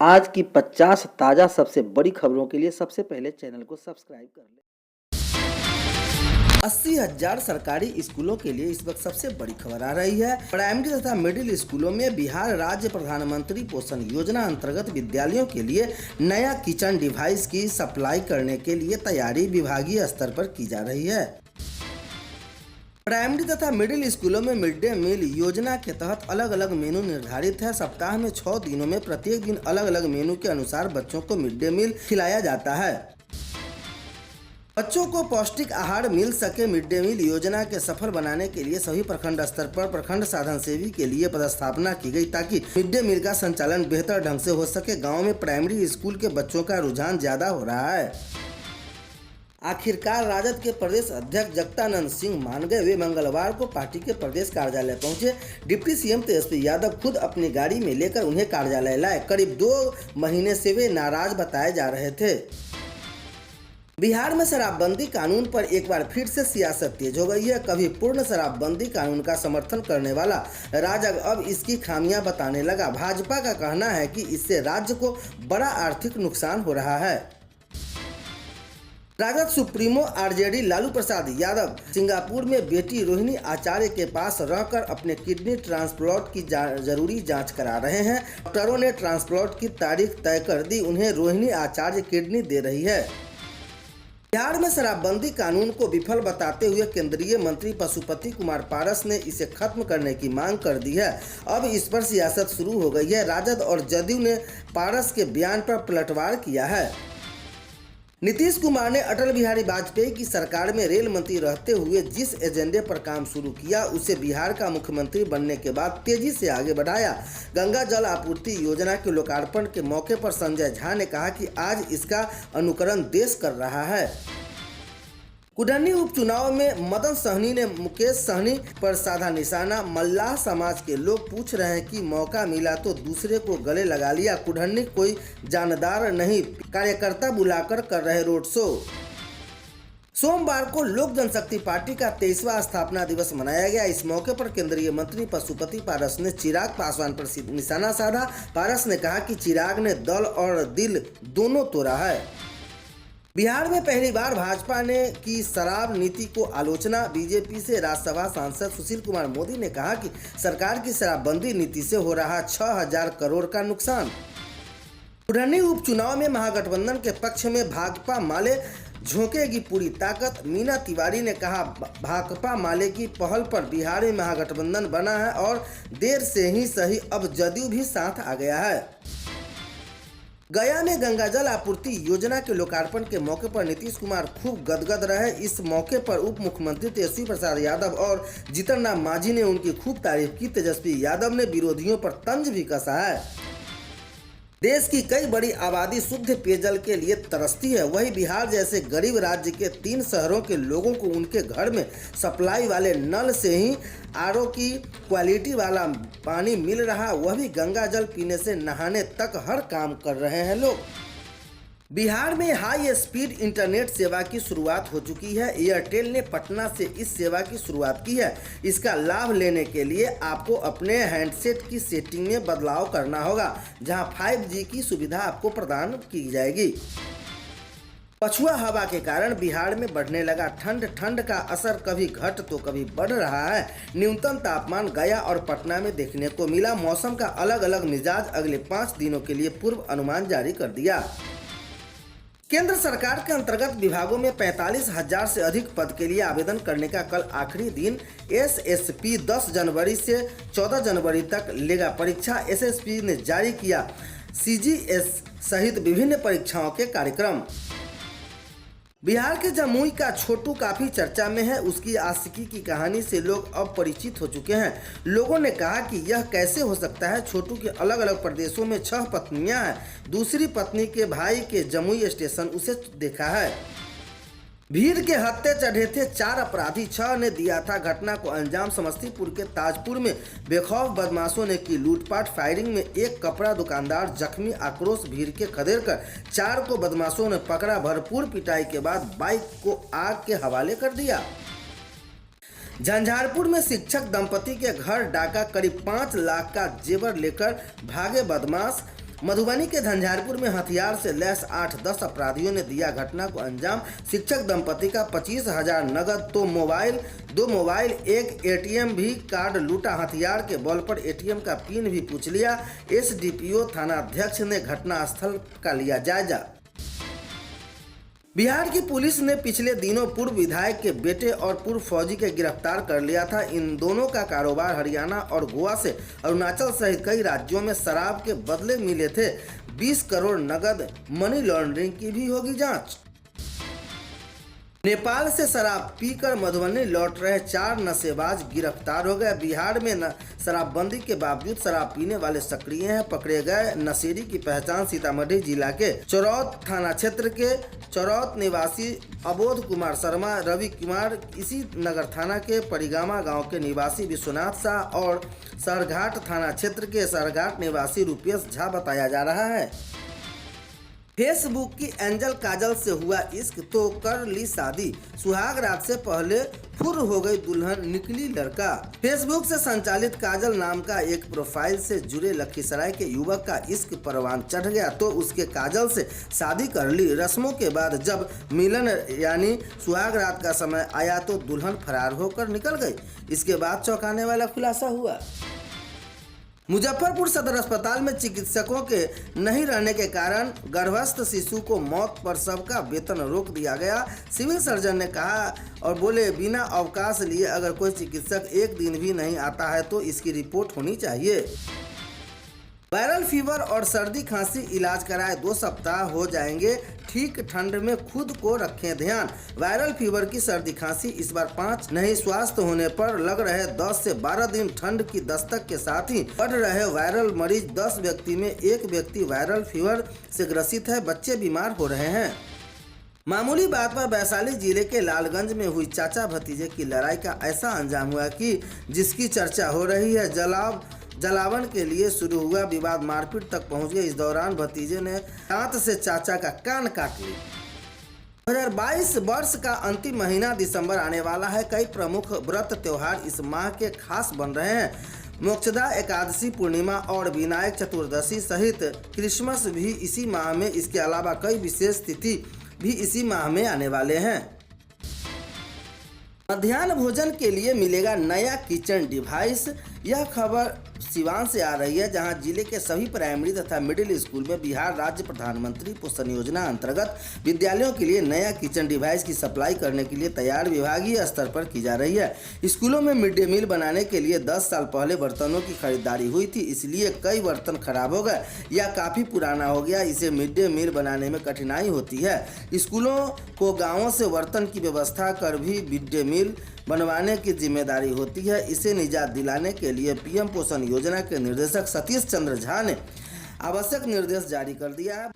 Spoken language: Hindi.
आज की 50 ताज़ा सबसे बड़ी खबरों के लिए सबसे पहले चैनल को सब्सक्राइब कर लें। 80,000 सरकारी स्कूलों के लिए इस वक्त सबसे बड़ी खबर आ रही है। प्राइमरी तथा मिडिल स्कूलों में बिहार राज्य प्रधानमंत्री पोषण योजना अंतर्गत विद्यालयों के लिए नया किचन डिवाइस की सप्लाई करने के लिए तैयारी विभागीय स्तर पर की जा रही है। प्राइमरी तथा मिडिल स्कूलों में मिड डे मील योजना के तहत अलग अलग मेनू निर्धारित है। सप्ताह में 6 दिनों में प्रत्येक दिन अलग अलग मेनू के अनुसार बच्चों को मिड डे मील खिलाया जाता है। बच्चों को पौष्टिक आहार मिल सके, मिड डे मील योजना के सफल बनाने के लिए सभी प्रखंड स्तर पर प्रखंड साधन सेवी के लिए पदस्थापना की गई ताकि मिड डे मील का संचालन बेहतर ढंग से हो सके। गाँव में प्राइमरी स्कूल के बच्चों का रुझान ज्यादा हो रहा है। आखिरकार राजद के प्रदेश अध्यक्ष जगदानंद सिंह मान गए। वे मंगलवार को पार्टी के प्रदेश कार्यालय पहुंचे। डिप्टी सीएम तेजस्वी यादव खुद अपनी गाड़ी में लेकर उन्हें कार्यालय लाए। करीब 2 महीने से वे नाराज बताए जा रहे थे। बिहार में शराबबंदी कानून पर एक बार फिर से सियासत तेज हो गई है। कभी पूर्ण शराबबंदी कानून का समर्थन करने वाला राजग अब इसकी खामियां बताने लगा। भाजपा का कहना है कि इससे राज्य को बड़ा आर्थिक नुकसान हो रहा है। Rajad supremo RJD Lalu Prasad Yadav Singapore में बेटी रोहिणी आचार्य के पास रहकर अपने किडनी ट्रांसप्लांट की जरूरी जांच करा रहे हैं। डॉक्टरों ने ट्रांसप्लांट की तारीख तय कर दी। उन्हें रोहिणी आचार्य किडनी दे रही है। बिहार में शराबबंदी कानून को विफल बताते हुए केंद्रीय मंत्री पशुपति कुमार पारस ने इसे खत्म करने की मांग कर दी है। अब इस पर सियासत शुरू हो गई है। राजद और जदयू ने पारस के बयान पर पलटवार किया है। नीतीश कुमार ने अटल बिहारी वाजपेयी की सरकार में रेल मंत्री रहते हुए जिस एजेंडे पर काम शुरू किया उसे बिहार का मुख्यमंत्री बनने के बाद तेजी से आगे बढ़ाया। गंगा जल आपूर्ति योजना के लोकार्पण के मौके पर संजय झा ने कहा कि आज इसका अनुकरण देश कर रहा है। कुढ़नी उपचुनाव में मदन सहनी ने मुकेश सहनी पर साधा निशाना। मल्लाह समाज के लोग पूछ रहे हैं कि मौका मिला तो दूसरे को गले लगा लिया। कुढ़नी कोई जानदार नहीं, कार्यकर्ता बुलाकर कर रहे रोड शो। सोमवार को लोक जनशक्ति पार्टी का 23वां स्थापना दिवस मनाया गया। इस मौके पर केंद्रीय मंत्री पशुपति पारस ने चिराग पासवान पर निशाना साधा। पारस ने कहा कि चिराग ने दल और दिल दोनों तोड़ा है। बिहार में पहली बार भाजपा ने की शराब नीति को आलोचना। बीजेपी से राज्यसभा सांसद सुशील कुमार मोदी ने कहा कि सरकार की शराबबंदी नीति से हो रहा 6,000 करोड़ का नुकसान। कुढ़नी उपचुनाव में महागठबंधन के पक्ष में भाकपा माले झोंकेगी पूरी ताकत। मीना तिवारी ने कहा भाकपा माले की पहल पर बिहार में महागठबंधन बना है और देर से ही सही अब जदयू भी साथ आ गया है। गया में गंगा जल आपूर्ति योजना के लोकार्पण के मौके पर नीतीश कुमार खूब गदगद रहे। इस मौके पर उप मुख्यमंत्री तेजस्वी प्रसाद यादव और जीतन राम मांझी ने उनकी खूब तारीफ की। तेजस्वी यादव ने विरोधियों पर तंज भी कसा है। देश की कई बड़ी आबादी शुद्ध पेयजल के लिए तरसती है। वहीं बिहार जैसे गरीब राज्य के 3 शहरों के लोगों को उनके घर में सप्लाई वाले नल से ही आरओ की क्वालिटी वाला पानी मिल रहा, वह भी गंगा जल पीने से नहाने तक हर काम कर रहे हैं लोग। बिहार में हाई स्पीड इंटरनेट सेवा की शुरुआत हो चुकी है। एयरटेल ने पटना से इस सेवा की शुरुआत की है। इसका लाभ लेने के लिए आपको अपने हैंडसेट की सेटिंग में बदलाव करना होगा, जहां 5G की सुविधा आपको प्रदान की जाएगी। पछुआ हवा के कारण बिहार में बढ़ने लगा ठंड का असर कभी घट तो कभी बढ़ रहा है। न्यूनतम तापमान गया और पटना में देखने को मिला। मौसम का अलग अलग मिजाज अगले 5 दिनों के लिए पूर्व अनुमान जारी कर दिया। केंद्र सरकार के अंतर्गत विभागों में 45,000 से अधिक पद के लिए आवेदन करने का कल आखिरी दिन। एसएसपी 10 जनवरी से 14 जनवरी तक लेगा परीक्षा। एसएसपी ने जारी किया सीजीएस सहित विभिन्न परीक्षाओं के कार्यक्रम। बिहार के जमुई का छोटू काफी चर्चा में है। उसकी आशिकी की कहानी से लोग अब परिचित हो चुके हैं। लोगों ने कहा कि यह कैसे हो सकता है। छोटू के अलग अलग प्रदेशों में 6 पत्नियां हैं। दूसरी पत्नी के भाई के जमुई स्टेशन उसे देखा है। भीड़ के हत्थे चढ़े थे 4 अपराधी, 6 ने दिया था घटना को अंजाम। समस्तीपुर के ताजपुर में बेखौफ बदमाशों ने की लूटपाट। फायरिंग में एक कपड़ा दुकानदार जख्मी। आक्रोश भीड़ के खदेड़ कर 4 को बदमाशों ने पकड़ा। भरपूर पिटाई के बाद बाइक को आग के हवाले कर दिया। झंझारपुर में शिक्षक दंपति के घर डाका। करीब 5 लाख का जेवर लेकर भागे बदमाश। मधुबनी के झंझारपुर में हथियार से लैस 8-10 अपराधियों ने दिया घटना को अंजाम। शिक्षक दंपति का 25,000 नगद, 2 मोबाइल, 1 ATM भी कार्ड लूटा। हथियार के बल पर ATM का पिन भी पूछ लिया। SDPO थानाध्यक्ष ने घटनास्थल का लिया जायजा। बिहार की पुलिस ने पिछले दिनों पूर्व विधायक के बेटे और पूर्व फौजी के गिरफ्तार कर लिया था। इन दोनों का कारोबार हरियाणा और गोवा से अरुणाचल सहित कई राज्यों में शराब के बदले मिले थे। 20 करोड़ नगद मनी लॉन्ड्रिंग की भी होगी जांच। नेपाल से शराब पीकर मधुबनी लौट रहे 4 नशेबाज गिरफ्तार हो गए। बिहार में शराबबंदी के बावजूद शराब पीने वाले सक्रिय हैं। पकड़े गए नशेड़ी की पहचान सीतामढ़ी जिला के चरौत थाना क्षेत्र के चरौत निवासी अबोध कुमार शर्मा, रवि कुमार, इसी नगर थाना के परिगामा गांव के निवासी विश्वनाथ शाह और सरघाट थाना क्षेत्र के सरघाट निवासी रुपेश झा बताया जा रहा है। फेसबुक की एंजल काजल से हुआ इश्क तो कर ली शादी। सुहाग रात से पहले फुर हो गई दुल्हन, निकली लड़का। फेसबुक से संचालित काजल नाम का एक प्रोफाइल से जुड़े लखीसराय के युवक का इश्क परवान चढ़ गया तो उसके काजल से शादी कर ली। रस्मों के बाद जब मिलन यानी सुहाग रात का समय आया तो दुल्हन फरार होकर निकल गई। इसके बाद चौंकाने वाला खुलासा हुआ। मुजफ्फरपुर सदर अस्पताल में चिकित्सकों के नहीं रहने के कारण गर्भस्थ शिशु को मौत पर सबका वेतन रोक दिया गया। सिविल सर्जन ने कहा और बोले, बिना अवकाश लिए अगर कोई चिकित्सक एक दिन भी नहीं आता है तो इसकी रिपोर्ट होनी चाहिए। वायरल फीवर और सर्दी खांसी इलाज कराए 2 सप्ताह हो जाएंगे ठीक। ठंड में खुद को रखें ध्यान। वायरल फीवर की सर्दी खांसी इस बार 5 नहीं, स्वस्थ होने पर लग रहे 10 से 12 दिन। ठंड की दस्तक के साथ ही बढ़ रहे वायरल मरीज। 10 व्यक्ति में 1 व्यक्ति वायरल फीवर से ग्रसित है। बच्चे बीमार हो रहे हैं। मामूली बात पर वैशाली जिले के लालगंज में हुई चाचा भतीजे की लड़ाई का ऐसा अंजाम हुआ कि जिसकी चर्चा हो रही है। जलावन के लिए शुरू हुआ विवाद मारपीट तक पहुंच गया। इस दौरान भतीजे ने दांत से चाचा का कान काट लिया। 2022 वर्ष का अंतिम महीना दिसंबर आने वाला है। कई प्रमुख व्रत त्योहार इस माह के खास बन रहे हैं। मोक्षदा एकादशी, पूर्णिमा और विनायक चतुर्दशी सहित क्रिसमस भी इसी माह में। इसके अलावा कई विशेष तिथि भी इसी माह में आने वाले हैं। मध्याह्न भोजन के लिए मिलेगा नया किचन डिवाइस। यह खबर सिवान से आ रही है, जहां जिले के सभी प्राइमरी तथा मिडिल स्कूल में बिहार राज्य प्रधानमंत्री पोषण योजना अंतर्गत विद्यालयों के लिए नया किचन डिवाइस की सप्लाई करने के लिए तैयार विभागीय स्तर पर की जा रही है। स्कूलों में मिड डे मील बनाने के लिए 10 साल पहले बर्तनों की खरीदारी हुई थी, इसलिए कई बर्तन खराब हो गए या काफ़ी पुराना हो गया। इसे मिड डे मील बनाने में कठिनाई होती है। स्कूलों को गाँवों से बर्तन की व्यवस्था कर भी मिड डे मील बनवाने की जिम्मेदारी होती है। इसे निजात दिलाने के लिए PM पोषण योजना के निर्देशक सतीश चंद्र झा ने आवश्यक निर्देश जारी कर दिया है।